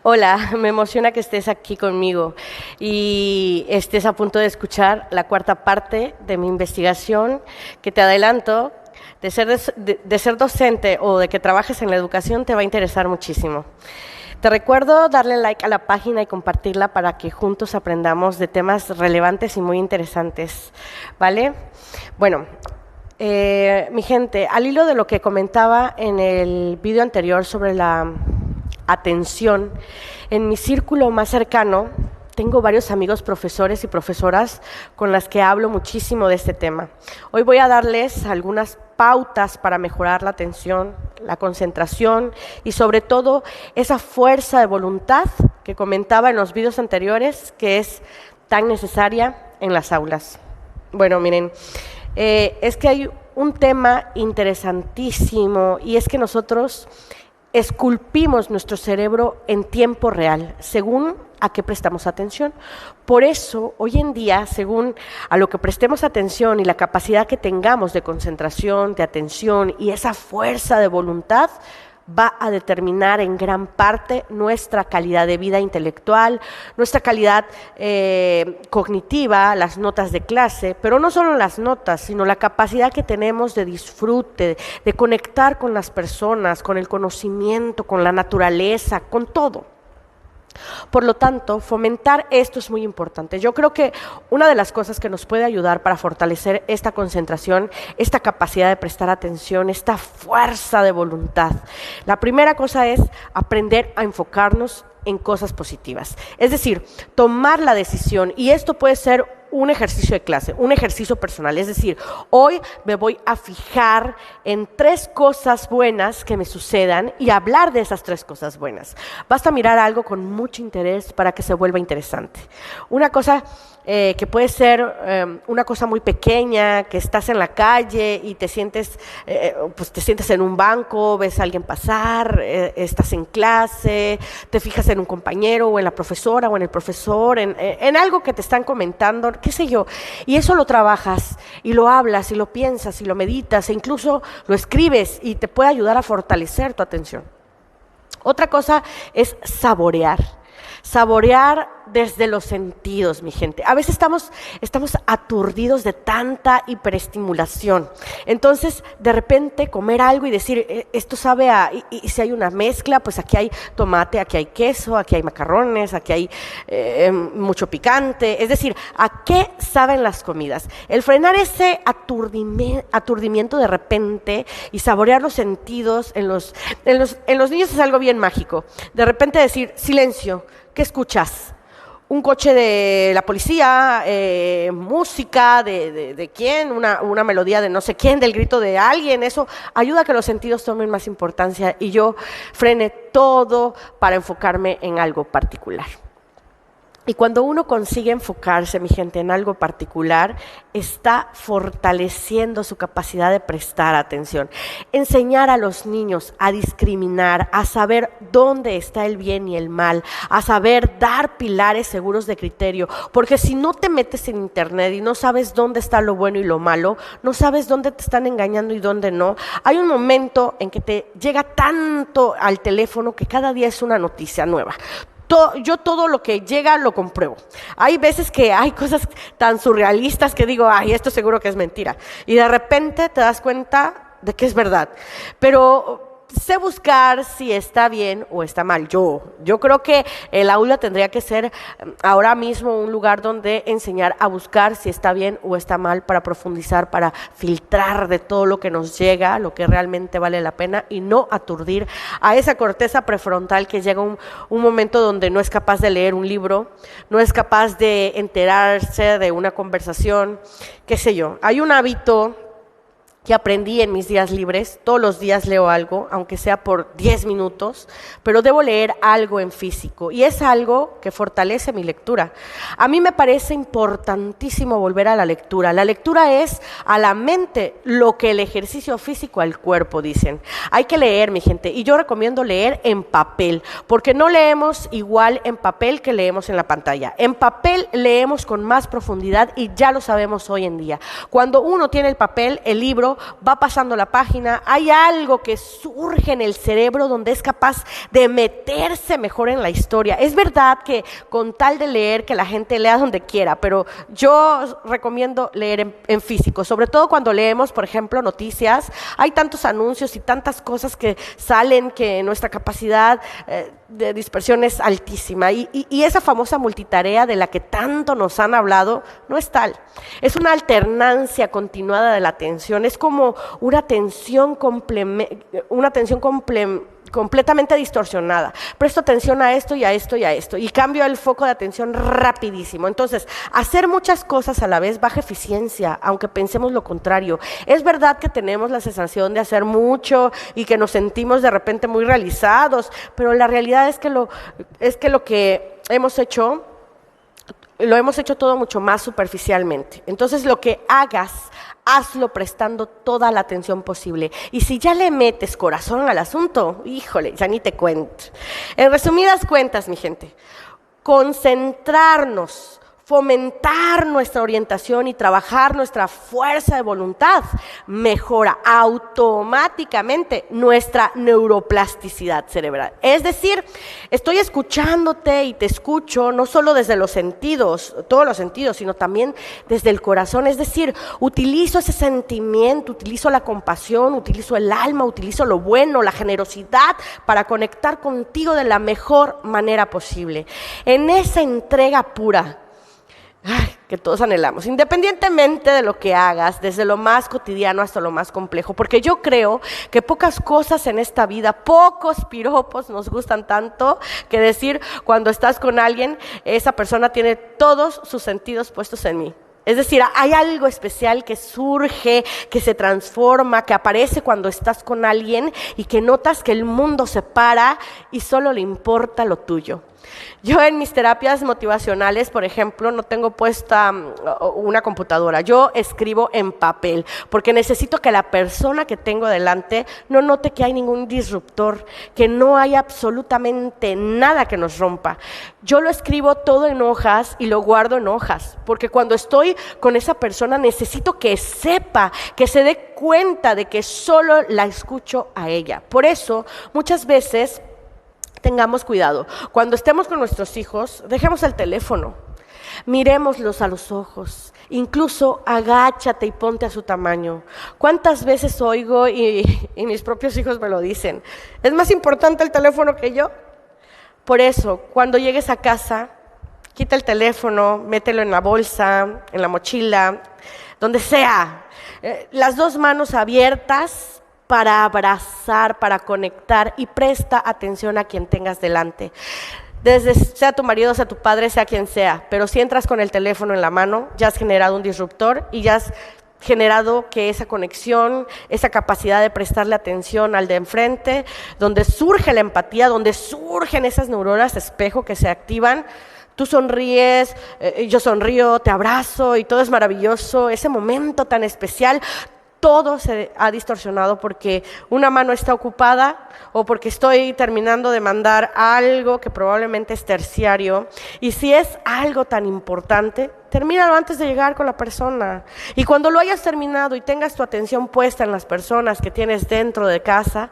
Hola, me emociona que estés aquí conmigo y estés a punto de escuchar la cuarta parte de mi investigación, que te adelanto, de ser docente o de que trabajes en la educación te va a interesar muchísimo. Te recuerdo darle like a la página y compartirla para que juntos aprendamos de temas relevantes y muy interesantes, ¿vale? Bueno, mi gente, al hilo de lo que comentaba en el video anterior sobre la atención, en mi círculo más cercano tengo varios amigos profesores y profesoras con las que hablo muchísimo de este tema. Hoy voy a darles algunas pautas para mejorar la atención, la concentración y sobre todo esa fuerza de voluntad que comentaba en los videos anteriores, que es tan necesaria en las aulas. Bueno, miren, es que hay un tema interesantísimo y es que nosotros esculpimos nuestro cerebro en tiempo real, según a qué prestamos atención. Por eso, hoy en día, según a lo que prestemos atención y la capacidad que tengamos de concentración, de atención y esa fuerza de voluntad, va a determinar en gran parte nuestra calidad de vida intelectual, nuestra calidad cognitiva, las notas de clase, pero no solo las notas, sino la capacidad que tenemos de disfrute, de conectar con las personas, con el conocimiento, con la naturaleza, con todo. Por lo tanto, fomentar esto es muy importante. Yo creo que una de las cosas que nos puede ayudar para fortalecer esta concentración, esta capacidad de prestar atención, esta fuerza de voluntad, la primera cosa es aprender a enfocarnos en cosas positivas. Es decir, tomar la decisión, y esto puede ser un ejercicio de clase, un ejercicio personal, es decir, hoy me voy a fijar en 3 cosas buenas que me sucedan y hablar de esas 3 cosas buenas. Basta mirar algo con mucho interés para que se vuelva interesante. Una cosa que puede ser una cosa muy pequeña, que estás en la calle y te sientes en un banco, ves a alguien pasar, estás en clase, te fijas en un compañero o en la profesora o en el profesor, en algo que te están comentando, qué sé yo, y eso lo trabajas y lo hablas y lo piensas y lo meditas e incluso lo escribes y te puede ayudar a fortalecer tu atención. Otra cosa es saborear desde los sentidos, mi gente. A veces estamos aturdidos de tanta hiperestimulación. Entonces, de repente, comer algo y decir, esto sabe a... Y si hay una mezcla, pues aquí hay tomate, aquí hay queso, aquí hay macarrones, aquí hay mucho picante. Es decir, ¿a qué saben las comidas? El frenar ese aturdimiento de repente y saborear los sentidos en los niños es algo bien mágico. De repente decir, silencio, ¿qué escuchas? Un coche de la policía, música de quién, una melodía de no sé quién, del grito de alguien. Eso ayuda a que los sentidos tomen más importancia y yo frene todo para enfocarme en algo particular. Y cuando uno consigue enfocarse, mi gente, en algo particular, está fortaleciendo su capacidad de prestar atención. Enseñar a los niños a discriminar, a saber dónde está el bien y el mal, a saber dar pilares seguros de criterio. Porque si no te metes en internet y no sabes dónde está lo bueno y lo malo, no sabes dónde te están engañando y dónde no, hay un momento en que te llega tanto al teléfono que cada día es una noticia nueva. Yo todo lo que llega lo compruebo. Hay veces que hay cosas tan surrealistas que digo, ay, esto seguro que es mentira. Y de repente te das cuenta de que es verdad. Pero sé buscar si está bien o está mal. Yo creo que el aula tendría que ser ahora mismo un lugar donde enseñar a buscar si está bien o está mal, para profundizar, para filtrar de todo lo que nos llega, lo que realmente vale la pena, y no aturdir a esa corteza prefrontal que llega un momento donde no es capaz de leer un libro, no es capaz de enterarse de una conversación, qué sé yo. Hay un hábito que aprendí en mis días libres. Todos los días leo algo, aunque sea por 10 minutos, pero debo leer algo en físico, y es algo que fortalece mi lectura. A mí me parece importantísimo volver a la lectura. La lectura es a la mente lo que el ejercicio físico al cuerpo, dicen. Hay que leer, mi gente, y yo recomiendo leer en papel, porque no leemos igual en papel que leemos en la pantalla. En papel leemos con más profundidad y ya lo sabemos hoy en día. Cuando uno tiene el papel, el libro libro, va pasando la página, hay algo que surge en el cerebro donde es capaz de meterse mejor en la historia. Es verdad que con tal de leer, que la gente lea donde quiera, pero yo recomiendo leer en físico, sobre todo cuando leemos, por ejemplo, noticias. Hay tantos anuncios y tantas cosas que salen que nuestra capacidad de dispersión es altísima, y esa famosa multitarea de la que tanto nos han hablado no es tal. Es una alternancia continuada de la atención, es como una atención completamente distorsionada. Presto atención a esto y a esto y a esto, y cambio el foco de atención rapidísimo. Entonces, hacer muchas cosas a la vez baja eficiencia, aunque pensemos lo contrario. Es verdad que tenemos la sensación de hacer mucho y que nos sentimos de repente muy realizados, pero la realidad es que lo que hemos hecho, lo hemos hecho todo mucho más superficialmente. Entonces, lo que hagas, hazlo prestando toda la atención posible. Y si ya le metes corazón al asunto, híjole, ya ni te cuento. En resumidas cuentas, mi gente, concentrarnos, fomentar nuestra orientación y trabajar nuestra fuerza de voluntad mejora automáticamente nuestra neuroplasticidad cerebral. Es decir, estoy escuchándote y te escucho no solo desde los sentidos, todos los sentidos, sino también desde el corazón. Es decir, utilizo ese sentimiento, utilizo la compasión, utilizo el alma, utilizo lo bueno, la generosidad para conectar contigo de la mejor manera posible. En esa entrega pura, que todos anhelamos, independientemente de lo que hagas, desde lo más cotidiano hasta lo más complejo, porque yo creo que pocas cosas en esta vida, pocos piropos nos gustan tanto que decir cuando estás con alguien, esa persona tiene todos sus sentidos puestos en mí. Es decir, hay algo especial que surge, que se transforma, que aparece cuando estás con alguien y que notas que el mundo se para y solo le importa lo tuyo. Yo en mis terapias motivacionales, por ejemplo, no tengo puesta una computadora. Yo escribo en papel porque necesito que la persona que tengo delante no note que hay ningún disruptor, que no hay absolutamente nada que nos rompa. Yo lo escribo todo en hojas y lo guardo en hojas, porque cuando estoy con esa persona necesito que sepa, que se dé cuenta de que solo la escucho a ella. Por eso, muchas veces, tengamos cuidado. Cuando estemos con nuestros hijos, dejemos el teléfono, mirémoslos a los ojos, incluso agáchate y ponte a su tamaño. ¿Cuántas veces oigo, y mis propios hijos me lo dicen, es más importante el teléfono que yo? Por eso, cuando llegues a casa, quita el teléfono, mételo en la bolsa, en la mochila, donde sea. Las dos manos abiertas para abrazar, para conectar, y presta atención a quien tengas delante. Desde sea tu marido, sea tu padre, sea quien sea, pero si entras con el teléfono en la mano, ya has generado un disruptor y ya has generado que esa conexión, esa capacidad de prestarle atención al de enfrente, donde surge la empatía, donde surgen esas neuronas espejo que se activan. Tú sonríes, yo sonrío, te abrazo y todo es maravilloso, ese momento tan especial. Todo se ha distorsionado porque una mano está ocupada o porque estoy terminando de mandar algo que probablemente es terciario. Y si es algo tan importante, termínalo antes de llegar con la persona. Y cuando lo hayas terminado y tengas tu atención puesta en las personas que tienes dentro de casa,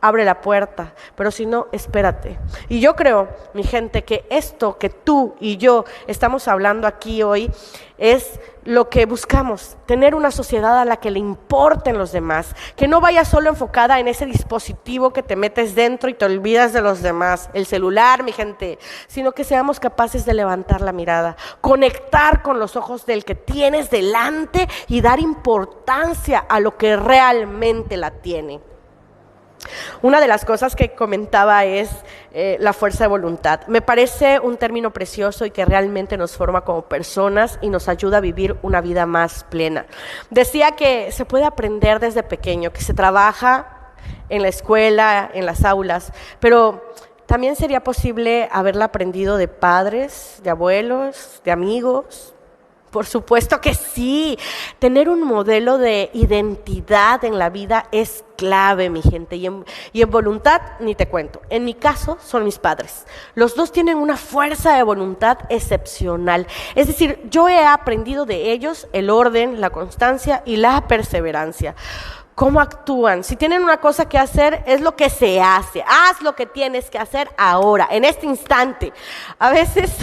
abre la puerta, pero si no, espérate. Y yo creo, mi gente, que esto que tú y yo estamos hablando aquí hoy es lo que buscamos, tener una sociedad a la que le importen los demás, que no vaya solo enfocada en ese dispositivo que te metes dentro y te olvidas de los demás, el celular, mi gente, sino que seamos capaces de levantar la mirada, conectar con los ojos del que tienes delante y dar importancia a lo que realmente la tiene. Una de las cosas que comentaba es la fuerza de voluntad. Me parece un término precioso y que realmente nos forma como personas y nos ayuda a vivir una vida más plena. Decía que se puede aprender desde pequeño, que se trabaja en la escuela, en las aulas, pero también sería posible haberla aprendido de padres, de abuelos, de amigos. Por supuesto que sí. Tener un modelo de identidad en la vida es clave, mi gente. Y en voluntad, ni te cuento. En mi caso, son mis padres. Los dos tienen una fuerza de voluntad excepcional. Es decir, yo he aprendido de ellos el orden, la constancia y la perseverancia. ¿Cómo actúan? Si tienen una cosa que hacer, es lo que se hace. Haz lo que tienes que hacer ahora, en este instante. A veces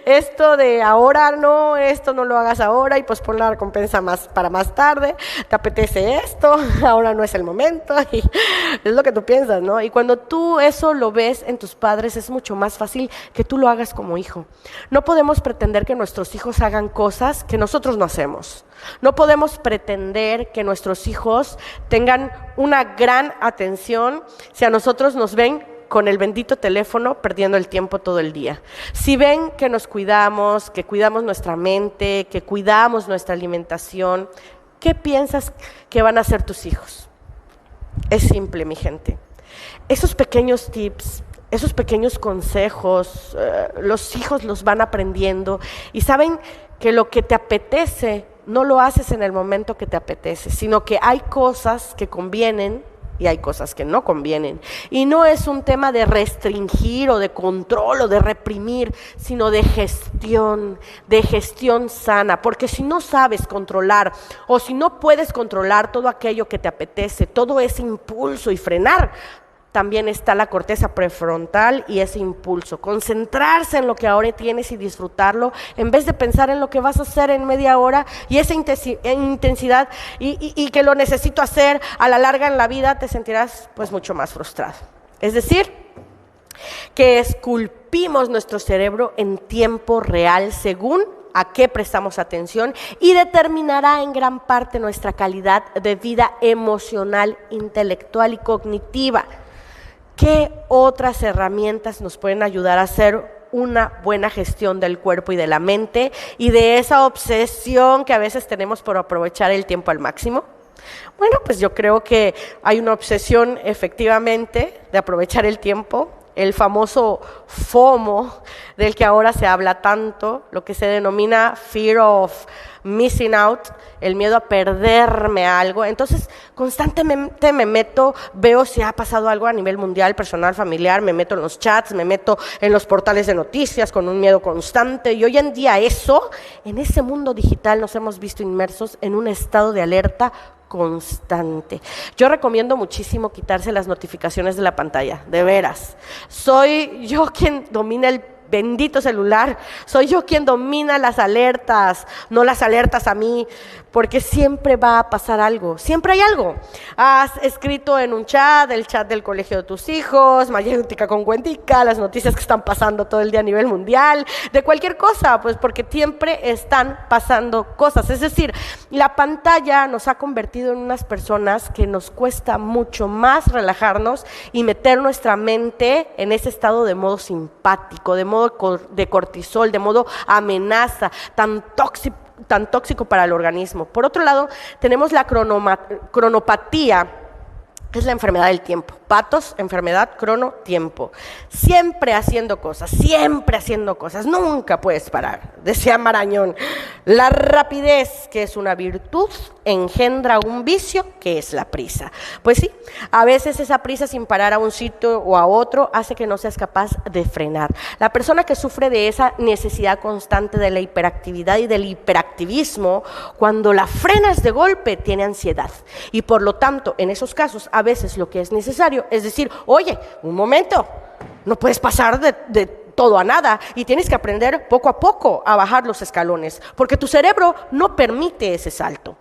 esto de ahora no, esto no lo hagas ahora y pospon la recompensa para más tarde. Te apetece esto, ahora no es el momento. Y es lo que tú piensas, ¿no? Y cuando tú eso lo ves en tus padres, es mucho más fácil que tú lo hagas como hijo. No podemos pretender que nuestros hijos hagan cosas que nosotros no hacemos. No podemos pretender que nuestros hijos tengan una gran atención si a nosotros nos ven con el bendito teléfono perdiendo el tiempo todo el día. Si ven que nos cuidamos, que cuidamos nuestra mente, que cuidamos nuestra alimentación, ¿qué piensas que van a hacer tus hijos? Es simple, mi gente. Esos pequeños tips, esos pequeños consejos, los hijos los van aprendiendo y saben que lo que te apetece no lo haces en el momento que te apetece, sino que hay cosas que convienen y hay cosas que no convienen. Y no es un tema de restringir o de control o de reprimir, sino de gestión sana. Porque si no sabes controlar o si no puedes controlar todo aquello que te apetece, todo ese impulso y frenar, también está la corteza prefrontal y ese impulso. Concentrarse en lo que ahora tienes y disfrutarlo, en vez de pensar en lo que vas a hacer en media hora y esa intensidad y que lo necesito hacer a la larga en la vida, te sentirás pues mucho más frustrado. Es decir, que esculpimos nuestro cerebro en tiempo real según a qué prestamos atención y determinará en gran parte nuestra calidad de vida emocional, intelectual y cognitiva. ¿Qué otras herramientas nos pueden ayudar a hacer una buena gestión del cuerpo y de la mente y de esa obsesión que a veces tenemos por aprovechar el tiempo al máximo? Bueno, pues yo creo que hay una obsesión efectivamente de aprovechar el tiempo, el famoso FOMO del que ahora se habla tanto, lo que se denomina Fear of Missing Out, el miedo a perderme algo. Entonces constantemente me meto, veo si ha pasado algo a nivel mundial, personal, familiar, me meto en los chats, me meto en los portales de noticias con un miedo constante y hoy en día en ese mundo digital nos hemos visto inmersos en un estado de alerta constante. Yo recomiendo muchísimo quitarse las notificaciones de la pantalla, de veras. Soy yo quien domina el bendito celular, soy yo quien domina las alertas, no las alertas a mí, porque siempre va a pasar algo, siempre hay algo. Has escrito en un chat, el chat del colegio de tus hijos, Mayéutica con Cuentica, las noticias que están pasando todo el día a nivel mundial, de cualquier cosa, pues porque siempre están pasando cosas. Es decir, la pantalla nos ha convertido en unas personas que nos cuesta mucho más relajarnos y meter nuestra mente en ese estado de modo simpático, de modo de cortisol, de modo amenaza, tan tóxico para el organismo. Por otro lado, tenemos la cronopatía, que es la enfermedad del tiempo. Patos, enfermedad, crono, tiempo. Siempre haciendo cosas, nunca puedes parar. Decía Marañón, la rapidez, que es una virtud, engendra un vicio, que es la prisa. Pues sí, a veces esa prisa sin parar a un sitio o a otro hace que no seas capaz de frenar. La persona que sufre de esa necesidad constante de la hiperactividad y del hiperactivismo, cuando la frenas de golpe, tiene ansiedad. Y por lo tanto, en esos casos, a veces lo que es necesario es decir, oye, un momento, no puedes pasar de todo a nada y tienes que aprender poco a poco a bajar los escalones, porque tu cerebro no permite ese salto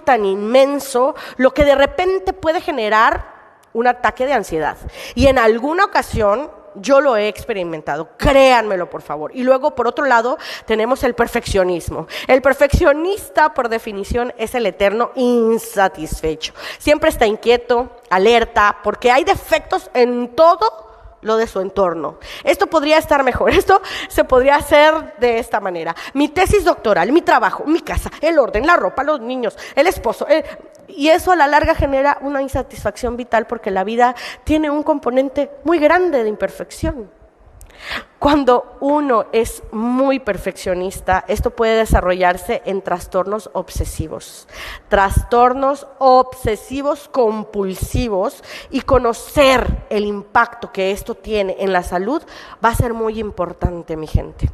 tan inmenso, lo que de repente puede generar un ataque de ansiedad. Y en alguna ocasión yo lo he experimentado, créanmelo por favor. Y luego, por otro lado, tenemos el perfeccionismo. El perfeccionista, por definición, es el eterno insatisfecho. Siempre está inquieto, alerta, porque hay defectos en todo lo de su entorno. Esto podría estar mejor, esto se podría hacer de esta manera. Mi tesis doctoral, mi trabajo, mi casa, el orden, la ropa, los niños, el esposo. Y eso a la larga genera una insatisfacción vital porque la vida tiene un componente muy grande de imperfección. Cuando uno es muy perfeccionista, esto puede desarrollarse en trastornos obsesivos compulsivos, y conocer el impacto que esto tiene en la salud va a ser muy importante, mi gente.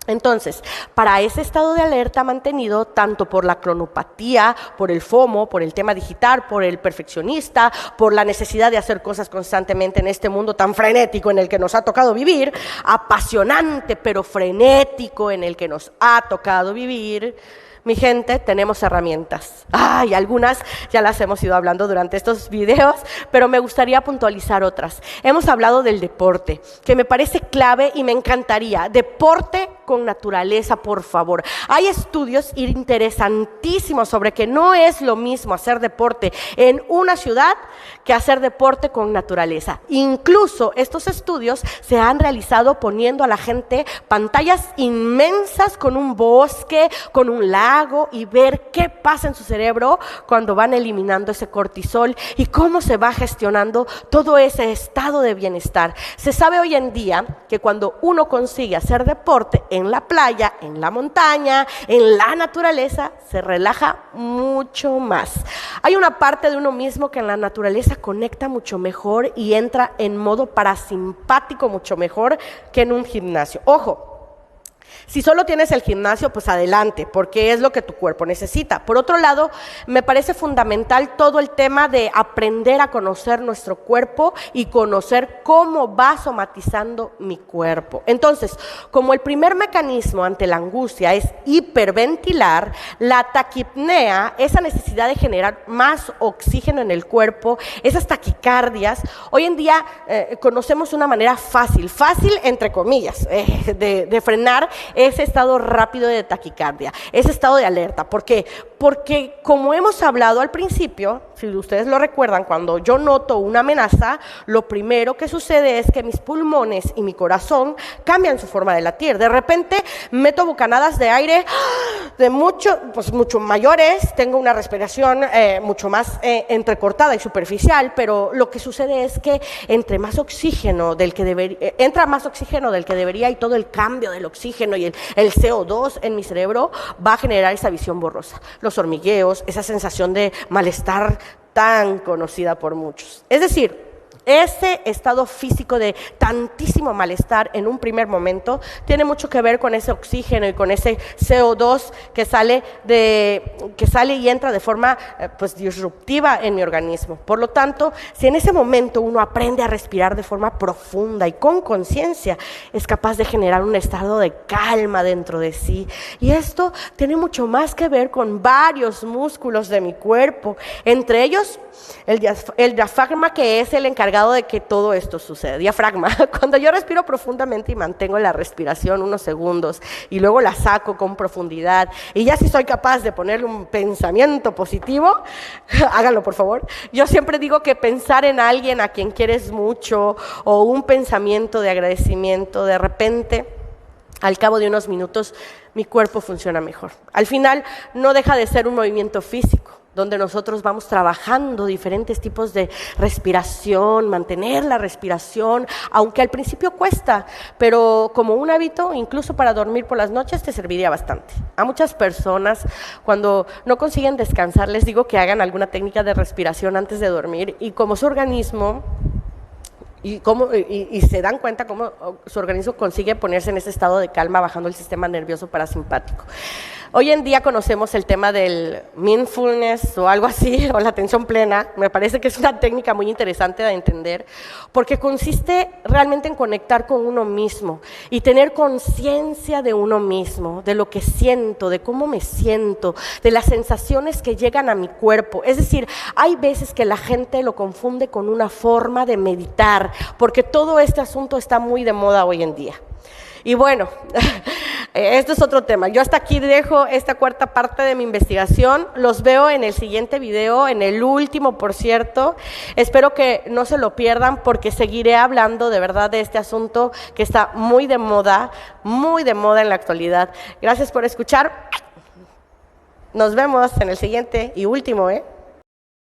Entonces, para ese estado de alerta mantenido, tanto por la cronopatía, por el FOMO, por el tema digital, por el perfeccionista, por la necesidad de hacer cosas constantemente en este mundo tan frenético en el que nos ha tocado vivir, apasionante pero frenético en el que nos ha tocado vivir, mi gente, tenemos herramientas. Y algunas ya las hemos ido hablando durante estos videos, pero me gustaría puntualizar otras. Hemos hablado del deporte, que me parece clave y me encantaría. Deporte con naturaleza, por favor. Hay estudios interesantísimos sobre que no es lo mismo hacer deporte en una ciudad que hacer deporte con naturaleza. Incluso estos estudios se han realizado poniendo a la gente pantallas inmensas con un bosque, con un lago, y ver qué pasa en su cerebro cuando van eliminando ese cortisol y cómo se va gestionando todo ese estado de bienestar. Se sabe hoy en día que cuando uno consigue hacer deporte en la playa, en la montaña, en la naturaleza, se relaja mucho más. Hay una parte de uno mismo que en la naturaleza conecta mucho mejor y entra en modo parasimpático mucho mejor que en un gimnasio. Ojo, si solo tienes el gimnasio, pues adelante, porque es lo que tu cuerpo necesita. Por otro lado, me parece fundamental todo el tema de aprender a conocer nuestro cuerpo y conocer cómo va somatizando mi cuerpo. Entonces, como el primer mecanismo ante la angustia es hiperventilar, la taquipnea, esa necesidad de generar más oxígeno en el cuerpo, esas taquicardias, hoy en día conocemos una manera fácil entre comillas, de frenar ese estado rápido de taquicardia, ese estado de alerta. ¿Por qué? Porque como hemos hablado al principio, si ustedes lo recuerdan, cuando yo noto una amenaza, lo primero que sucede es que mis pulmones y mi corazón cambian su forma de latir. De repente meto bocanadas de aire de mucho mayores, tengo una respiración mucho más entrecortada y superficial, pero lo que sucede es que entra más oxígeno del que debería, y todo el cambio del oxígeno y el CO2 en mi cerebro va a generar esa visión borrosa, los hormigueos, esa sensación de malestar tan conocida por muchos. Es decir, ese estado físico de tantísimo malestar en un primer momento tiene mucho que ver con ese oxígeno y con ese CO2 que sale y entra de forma disruptiva en mi organismo. Por lo tanto, si en ese momento uno aprende a respirar de forma profunda y con conciencia, es capaz de generar un estado de calma dentro de sí. Y esto tiene mucho más que ver con varios músculos de mi cuerpo, entre ellos el diafragma, que es el encargado de que todo esto suceda. Diafragma, cuando yo respiro profundamente y mantengo la respiración unos segundos y luego la saco con profundidad, y ya si soy capaz de ponerle un pensamiento positivo, háganlo por favor. Yo siempre digo que pensar en alguien a quien quieres mucho o un pensamiento de agradecimiento, de repente, al cabo de unos minutos, mi cuerpo funciona mejor. Al final, no deja de ser un movimiento físico, donde nosotros vamos trabajando diferentes tipos de respiración, mantener la respiración, aunque al principio cuesta, pero como un hábito, incluso para dormir por las noches, te serviría bastante. A muchas personas, cuando no consiguen descansar, les digo que hagan alguna técnica de respiración antes de dormir, y como su organismo y se dan cuenta cómo su organismo consigue ponerse en ese estado de calma, bajando el sistema nervioso parasimpático. Hoy en día conocemos el tema del mindfulness o algo así, o la atención plena. Me parece que es una técnica muy interesante de entender, porque consiste realmente en conectar con uno mismo y tener conciencia de uno mismo, de lo que siento, de cómo me siento, de las sensaciones que llegan a mi cuerpo. Es decir, hay veces que la gente lo confunde con una forma de meditar, porque todo este asunto está muy de moda hoy en día. Y bueno, esto es otro tema. Yo hasta aquí dejo esta cuarta parte de mi investigación. Los veo en el siguiente video, en el último, por cierto. Espero que no se lo pierdan, porque seguiré hablando de verdad de este asunto que está muy de moda en la actualidad. Gracias por escuchar. Nos vemos en el siguiente y último,